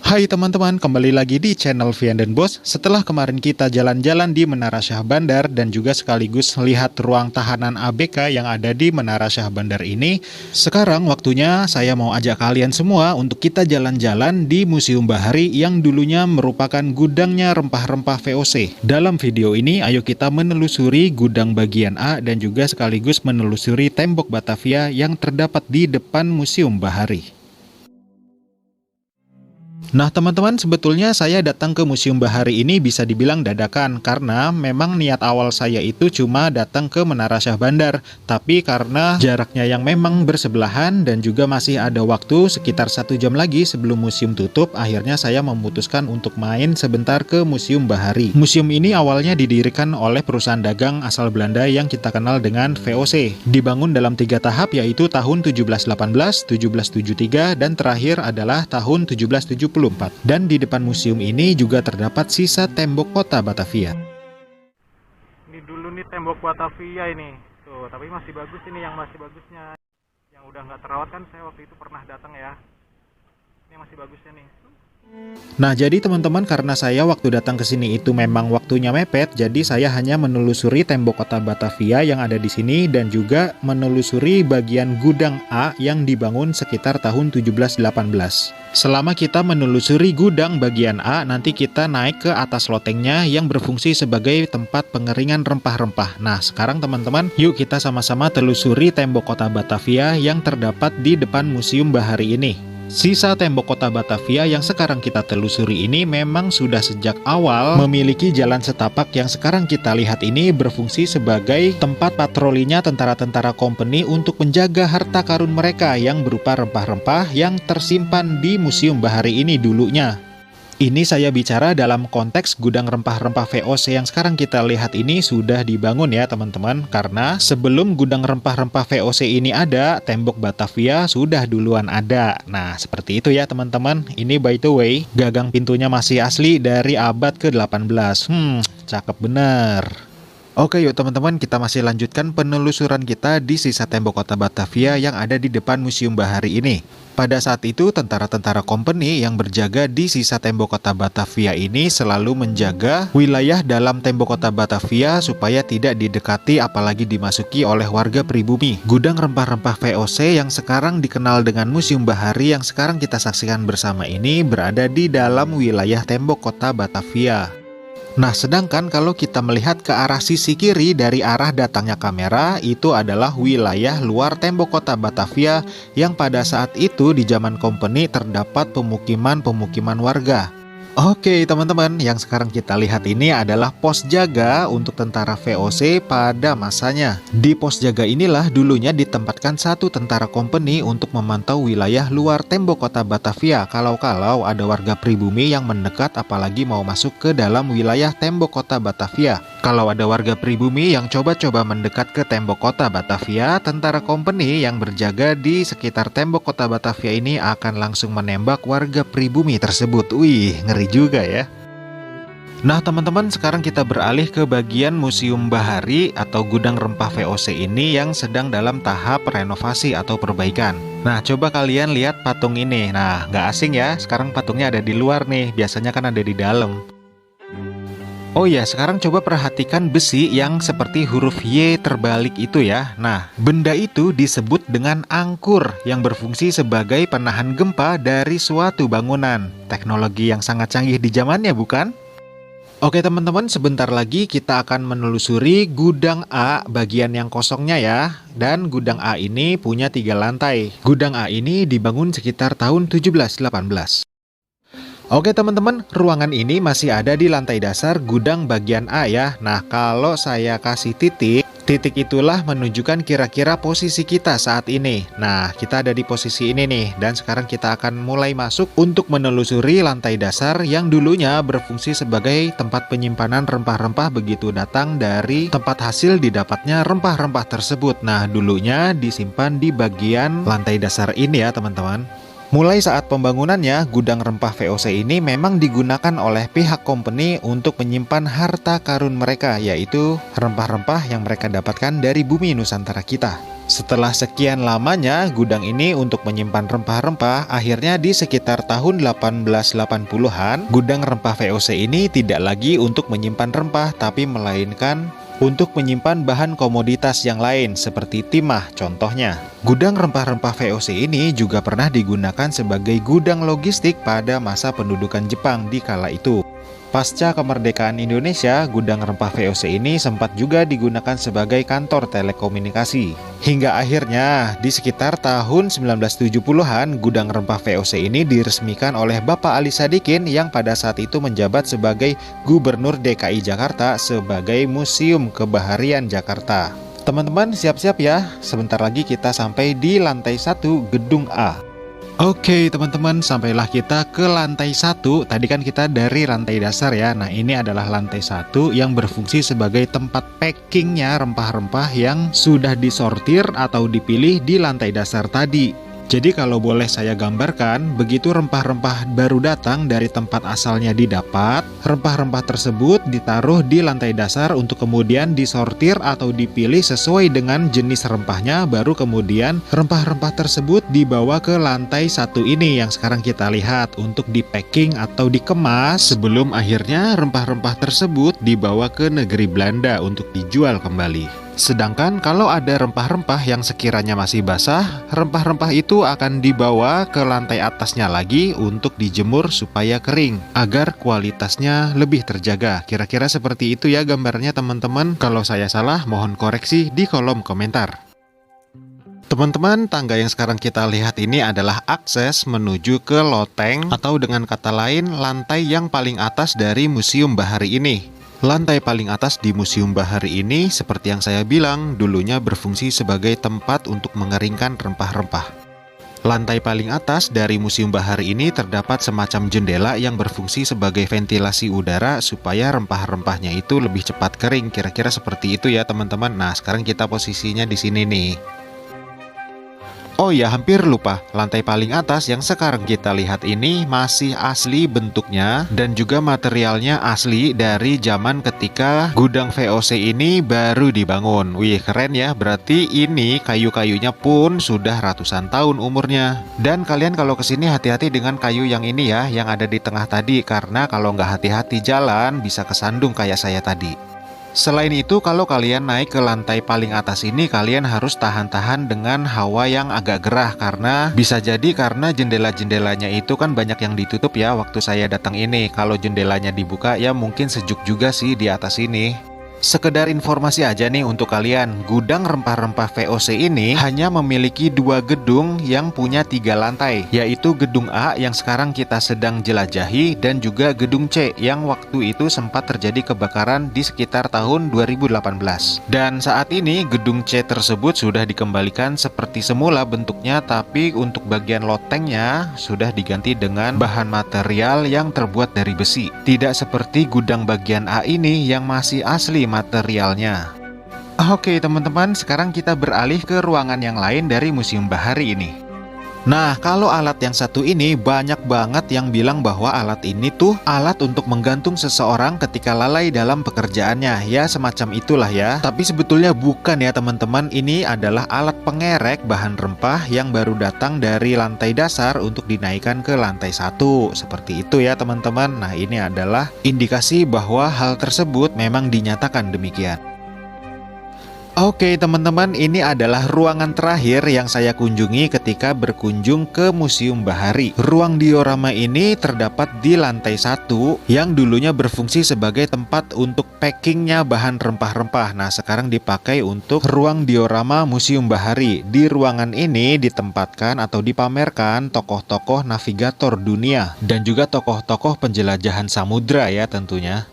Hai teman-teman, kembali lagi di channel Vian dan Bos. Setelah kemarin kita jalan-jalan di Menara Syah Bandar dan juga sekaligus lihat ruang tahanan ABK yang ada di Menara Syah Bandar ini, sekarang waktunya saya mau ajak kalian semua untuk kita jalan-jalan di Museum Bahari yang dulunya merupakan gudangnya rempah-rempah VOC. Dalam video ini, ayo kita menelusuri gudang bagian A dan juga sekaligus menelusuri tembok Batavia yang terdapat di depan Museum Bahari. Nah teman-teman, sebetulnya saya datang ke Museum Bahari ini bisa dibilang dadakan karena memang niat awal saya itu cuma datang ke Menara Syah Bandar, tapi karena jaraknya yang memang bersebelahan dan juga masih ada waktu sekitar 1 jam lagi sebelum museum tutup, akhirnya saya memutuskan untuk main sebentar ke Museum Bahari. Museum ini awalnya didirikan oleh perusahaan dagang asal Belanda yang kita kenal dengan VOC. Dibangun dalam 3 tahap, yaitu tahun 1718, 1773, dan terakhir adalah tahun 1774. Dan di depan museum ini juga terdapat sisa tembok kota Batavia. Ini dulu nih tembok Batavia ini. Tuh, tapi masih bagus ini, yang masih bagusnya. Yang udah nggak terawat kan saya waktu itu pernah datang ya. Ini masih bagusnya nih. Nah jadi teman-teman, karena saya waktu datang ke sini itu memang waktunya mepet, jadi saya hanya menelusuri tembok kota Batavia yang ada di sini dan juga menelusuri bagian gudang A yang dibangun sekitar tahun 1718. Selama kita menelusuri gudang bagian A, nanti kita naik ke atas lotengnya yang berfungsi sebagai tempat pengeringan rempah-rempah. Nah sekarang teman-teman, yuk kita sama-sama telusuri tembok kota Batavia yang terdapat di depan Museum Bahari ini. Sisa tembok kota Batavia yang sekarang kita telusuri ini memang sudah sejak awal memiliki jalan setapak yang sekarang kita lihat ini berfungsi sebagai tempat patrolinya tentara-tentara kompeni untuk menjaga harta karun mereka yang berupa rempah-rempah yang tersimpan di Museum Bahari ini dulunya. Ini saya bicara dalam konteks gudang rempah-rempah VOC yang sekarang kita lihat ini sudah dibangun ya teman-teman. Karena sebelum gudang rempah-rempah VOC ini ada, tembok Batavia sudah duluan ada. Nah seperti itu ya teman-teman. Ini by the way, gagang pintunya masih asli dari abad ke-18. Cakep bener. Oke yuk teman-teman, kita masih lanjutkan penelusuran kita di sisa tembok kota Batavia yang ada di depan Museum Bahari ini. Pada saat itu tentara-tentara kompeni yang berjaga di sisa tembok kota Batavia ini selalu menjaga wilayah dalam tembok kota Batavia supaya tidak didekati apalagi dimasuki oleh warga pribumi. Gudang rempah-rempah VOC yang sekarang dikenal dengan Museum Bahari yang sekarang kita saksikan bersama ini berada di dalam wilayah tembok kota Batavia. Nah sedangkan kalau kita melihat ke arah sisi kiri dari arah datangnya kamera, itu adalah wilayah luar tembok kota Batavia yang pada saat itu di zaman kompeni terdapat pemukiman-pemukiman warga. Oke teman-teman, yang sekarang kita lihat ini adalah pos jaga untuk tentara VOC pada masanya. Di pos jaga inilah dulunya ditempatkan satu tentara kompeni untuk memantau wilayah luar tembok kota Batavia kalau-kalau ada warga pribumi yang mendekat apalagi mau masuk ke dalam wilayah tembok kota Batavia. Kalau ada warga pribumi yang coba-coba mendekat ke tembok kota Batavia, tentara kompeni yang berjaga di sekitar tembok kota Batavia ini akan langsung menembak warga pribumi tersebut. Wih, ngeri juga ya. Nah teman-teman, sekarang kita beralih ke bagian Museum Bahari atau gudang rempah VOC ini yang sedang dalam tahap renovasi atau perbaikan. Nah coba kalian lihat patung ini. Nah nggak asing ya, sekarang patungnya ada di luar nih, biasanya kan ada di dalam. Oh ya, sekarang coba perhatikan besi yang seperti huruf Y terbalik itu ya. Nah, benda itu disebut dengan angkur yang berfungsi sebagai penahan gempa dari suatu bangunan. Teknologi yang sangat canggih di zamannya, bukan? Oke teman-teman, sebentar lagi kita akan menelusuri gudang A bagian yang kosongnya ya. Dan gudang A ini punya 3 lantai. Gudang A ini dibangun sekitar tahun 1718. Oke teman-teman, ruangan ini masih ada di lantai dasar gudang bagian A ya. Nah kalau saya kasih titik, titik itulah menunjukkan kira-kira posisi kita saat ini. Nah kita ada di posisi ini nih. Dan sekarang kita akan mulai masuk untuk menelusuri lantai dasar yang dulunya berfungsi sebagai tempat penyimpanan rempah-rempah begitu datang dari tempat hasil didapatnya rempah-rempah tersebut. Nah dulunya disimpan di bagian lantai dasar ini ya teman-teman. Mulai saat pembangunannya, gudang rempah VOC ini memang digunakan oleh pihak kompeni untuk menyimpan harta karun mereka, yaitu rempah-rempah yang mereka dapatkan dari bumi Nusantara kita. Setelah sekian lamanya gudang ini untuk menyimpan rempah-rempah, akhirnya di sekitar tahun 1880-an, gudang rempah VOC ini tidak lagi untuk menyimpan rempah, tapi melainkan untuk menyimpan bahan komoditas yang lain seperti timah contohnya. Gudang rempah-rempah VOC ini juga pernah digunakan sebagai gudang logistik pada masa pendudukan Jepang di kala itu. Pasca kemerdekaan Indonesia, gudang rempah VOC ini sempat juga digunakan sebagai kantor telekomunikasi. Hingga akhirnya, di sekitar tahun 1970-an, gudang rempah VOC ini diresmikan oleh Bapak Ali Sadikin yang pada saat itu menjabat sebagai Gubernur DKI Jakarta sebagai Museum Kebaharian Jakarta. Teman-teman siap-siap ya, sebentar lagi kita sampai di lantai 1 Gedung A. Oke teman-teman, sampailah kita ke lantai 1. Tadi kan kita dari lantai dasar ya. Nah ini adalah lantai 1 yang berfungsi sebagai tempat packingnya rempah-rempah yang sudah disortir atau dipilih di lantai dasar tadi. Jadi kalau boleh saya gambarkan, begitu rempah-rempah baru datang dari tempat asalnya didapat, rempah-rempah tersebut ditaruh di lantai dasar untuk kemudian disortir atau dipilih sesuai dengan jenis rempahnya, baru kemudian rempah-rempah tersebut dibawa ke lantai 1 ini yang sekarang kita lihat untuk di packing atau dikemas sebelum akhirnya rempah-rempah tersebut dibawa ke negeri Belanda untuk dijual kembali. Sedangkan kalau ada rempah-rempah yang sekiranya masih basah, rempah-rempah itu akan dibawa ke lantai atasnya lagi untuk dijemur supaya kering, agar kualitasnya lebih terjaga. Kira-kira seperti itu ya gambarnya teman-teman. Kalau saya salah, mohon koreksi di kolom komentar. Teman-teman, tangga yang sekarang kita lihat ini adalah akses menuju ke loteng atau dengan kata lain, lantai yang paling atas dari Museum Bahari ini. Lantai paling atas di Museum Bahari ini, seperti yang saya bilang, dulunya berfungsi sebagai tempat untuk mengeringkan rempah-rempah. Lantai paling atas dari Museum Bahari ini terdapat semacam jendela yang berfungsi sebagai ventilasi udara supaya rempah-rempahnya itu lebih cepat kering. Kira-kira seperti itu ya teman-teman. Nah, sekarang kita posisinya di sini nih. Oh ya, hampir lupa, lantai paling atas yang sekarang kita lihat ini masih asli bentuknya dan juga materialnya asli dari zaman ketika gudang VOC ini baru dibangun. Wih, keren ya, berarti ini kayu-kayunya pun sudah ratusan tahun umurnya. Dan kalian kalau kesini hati-hati dengan kayu yang ini ya, yang ada di tengah tadi, karena kalau nggak hati-hati jalan bisa kesandung kayak saya tadi. Selain itu, kalau kalian naik ke lantai paling atas ini, kalian harus tahan-tahan dengan hawa yang agak gerah karena bisa jadi karena jendela-jendelanya itu kan banyak yang ditutup ya waktu saya datang ini. Kalau jendelanya dibuka ya mungkin sejuk juga sih di atas ini. Sekedar informasi aja nih untuk kalian, gudang rempah-rempah VOC ini hanya memiliki 2 gedung yang punya 3 lantai, yaitu gedung A yang sekarang kita sedang jelajahi dan juga gedung C yang waktu itu sempat terjadi kebakaran di sekitar tahun 2018. Dan saat ini gedung C tersebut sudah dikembalikan seperti semula bentuknya, tapi untuk bagian lotengnya sudah diganti dengan bahan material yang terbuat dari besi. Tidak seperti gudang bagian A ini yang masih asli materialnya. Oke teman-teman, sekarang kita beralih ke ruangan yang lain dari Museum Bahari ini. Nah, kalau alat yang satu ini banyak banget yang bilang bahwa alat ini tuh alat untuk menggantung seseorang ketika lalai dalam pekerjaannya. Ya, semacam itulah ya. Tapi sebetulnya bukan ya teman-teman, ini adalah alat pengerek bahan rempah yang baru datang dari lantai dasar untuk dinaikkan ke lantai 1. Seperti itu ya teman-teman. Nah, ini adalah indikasi bahwa hal tersebut memang dinyatakan demikian. Oke teman-teman, ini adalah ruangan terakhir yang saya kunjungi ketika berkunjung ke Museum Bahari. Ruang diorama ini terdapat di lantai 1 yang dulunya berfungsi sebagai tempat untuk packingnya bahan rempah-rempah. Nah, sekarang dipakai untuk ruang diorama Museum Bahari. Di ruangan ini ditempatkan atau dipamerkan tokoh-tokoh navigator dunia dan juga tokoh-tokoh penjelajahan samudra ya tentunya.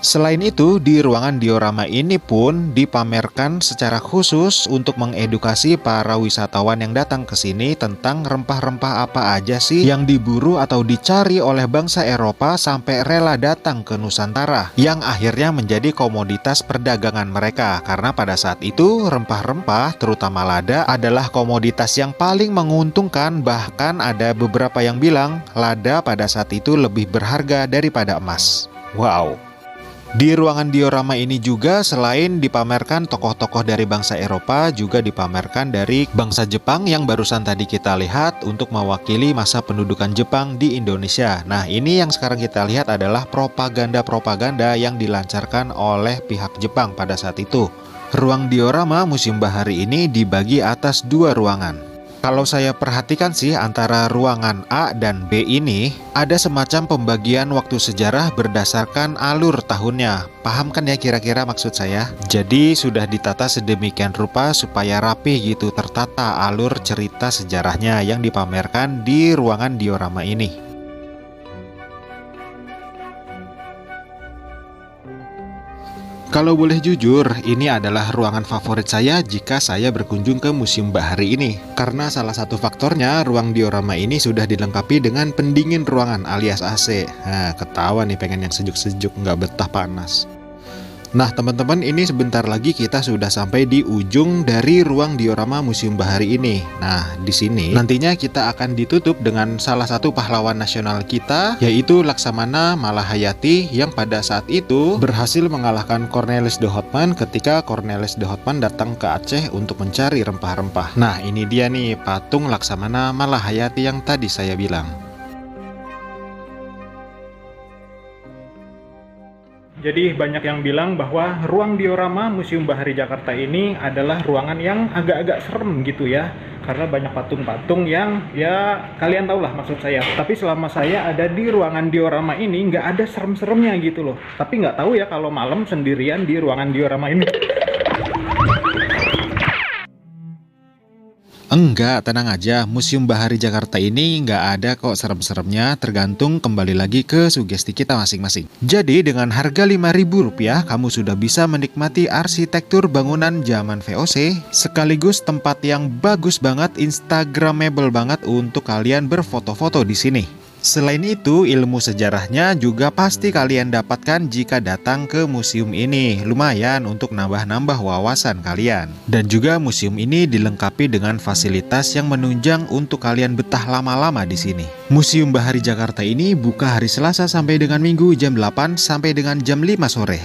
Selain itu, di ruangan diorama ini pun dipamerkan secara khusus untuk mengedukasi para wisatawan yang datang ke sini tentang rempah-rempah apa aja sih yang diburu atau dicari oleh bangsa Eropa sampai rela datang ke Nusantara, yang akhirnya menjadi komoditas perdagangan mereka. Karena pada saat itu, rempah-rempah, terutama lada, adalah komoditas yang paling menguntungkan. Bahkan ada beberapa yang bilang lada pada saat itu lebih berharga daripada emas. Wow! Di ruangan diorama ini juga selain dipamerkan tokoh-tokoh dari bangsa Eropa, juga dipamerkan dari bangsa Jepang yang barusan tadi kita lihat untuk mewakili masa pendudukan Jepang di Indonesia. Nah, ini yang sekarang kita lihat adalah propaganda-propaganda yang dilancarkan oleh pihak Jepang pada saat itu. Ruang diorama Museum Bahari ini dibagi atas 2 ruangan. Kalau saya perhatikan sih, antara ruangan A dan B ini ada semacam pembagian waktu sejarah berdasarkan alur tahunnya. Paham kan ya kira-kira maksud saya? Jadi sudah ditata sedemikian rupa supaya rapi gitu, tertata alur cerita sejarahnya yang dipamerkan di ruangan diorama ini. Kalau boleh jujur, ini adalah ruangan favorit saya jika saya berkunjung ke Museum Bahari ini. Karena salah satu faktornya, ruang diorama ini sudah dilengkapi dengan pendingin ruangan alias AC. Nah, ketawa nih pengen yang sejuk-sejuk, nggak betah panas. Nah teman-teman, ini sebentar lagi kita sudah sampai di ujung dari ruang diorama Museum Bahari ini. Nah di sini nantinya kita akan ditutup dengan salah satu pahlawan nasional kita, yaitu Laksamana Malahayati, yang pada saat itu berhasil mengalahkan Cornelis de Houtman ketika Cornelis de Houtman datang ke Aceh untuk mencari rempah-rempah. Nah ini dia nih patung Laksamana Malahayati yang tadi saya bilang. Jadi banyak yang bilang bahwa ruang diorama Museum Bahari Jakarta ini adalah ruangan yang agak-agak serem gitu ya. Karena banyak patung-patung yang ya kalian tahu lah maksud saya. Tapi selama saya ada di ruangan diorama ini nggak ada serem-seremnya gitu loh. Tapi nggak tahu ya kalau malam sendirian di ruangan diorama ini. Enggak, tenang aja, Museum Bahari Jakarta ini nggak ada kok serem-seremnya, tergantung kembali lagi ke sugesti kita masing-masing. Jadi dengan harga Rp5.000, kamu sudah bisa menikmati arsitektur bangunan zaman VOC, sekaligus tempat yang bagus banget, instagramable banget untuk kalian berfoto-foto di sini. Selain itu, ilmu sejarahnya juga pasti kalian dapatkan jika datang ke museum ini. Lumayan untuk nambah-nambah wawasan kalian. Dan juga museum ini dilengkapi dengan fasilitas yang menunjang untuk kalian betah lama-lama di sini. Museum Bahari Jakarta ini buka hari Selasa sampai dengan Minggu jam 8 sampai dengan jam 5 sore.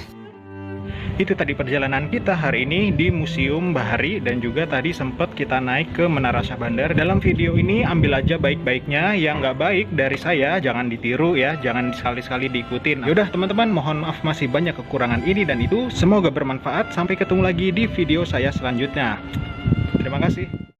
Itu tadi perjalanan kita hari ini di Museum Bahari, dan juga tadi sempat kita naik ke Menara Syah Bandar. Dalam video ini ambil aja baik-baiknya, yang nggak baik dari saya jangan ditiru ya, jangan sekali-sekali diikutin. Yaudah teman-teman, mohon maaf masih banyak kekurangan ini dan itu. Semoga bermanfaat, sampai ketemu lagi di video saya selanjutnya. Terima kasih.